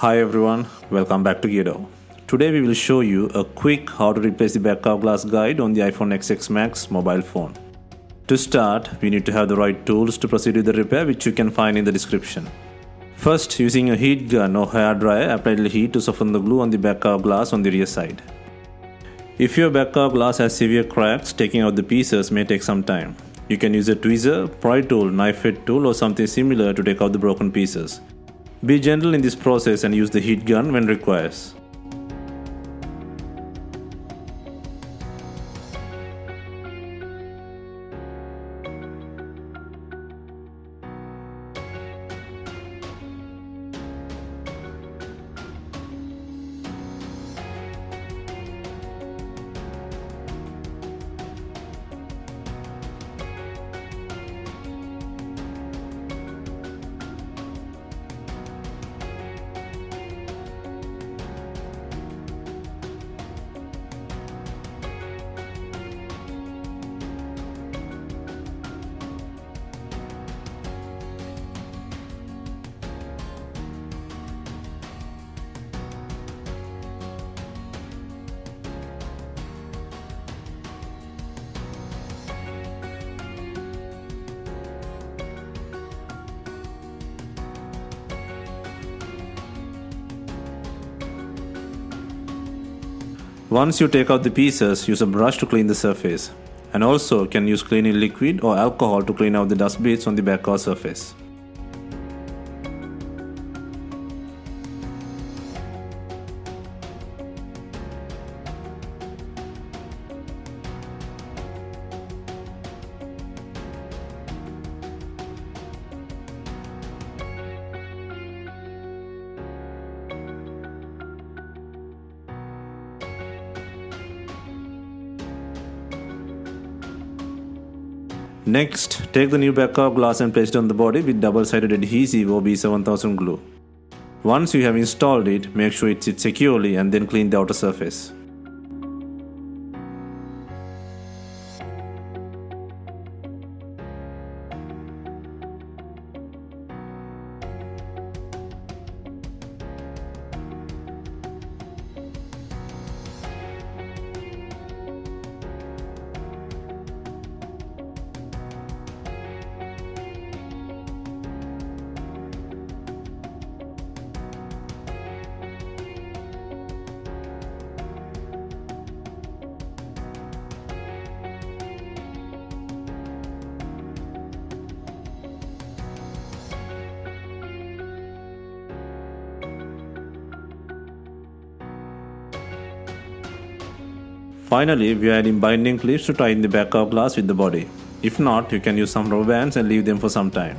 Hi everyone, welcome back to Geardo. Today we will show you a quick how to replace the back glass guide on the iPhone XX Max mobile phone. To start, we need to have the right tools to proceed with the repair, which you can find in the description. First, using a heat gun or hairdryer, apply the heat to soften the glue on the back glass on the rear side. If your back glass has severe cracks, taking out the pieces may take some time. You can use a tweezer, pry tool, knife head tool or something similar to take out the broken pieces. Be gentle in this process and use the heat gun when required. Once you take out the pieces, use a brush to clean the surface. And also can use cleaning liquid or alcohol to clean out the dust bits on the back surface. Next, take the new back glass and place it on the body with double-sided adhesive or B7000 glue. Once you have installed it, make sure it sits securely and then clean the outer surface. Finally, we are adding binding clips to tie in the back glass with the body. If not, you can use some rubber bands and leave them for some time.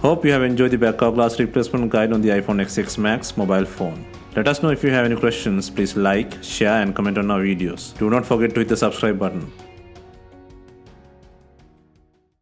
Hope you have enjoyed the back glass replacement guide on the iPhone XX Max mobile phone. Let us know if you have any questions. Please like, share and comment on our videos. Do not forget to hit the subscribe button.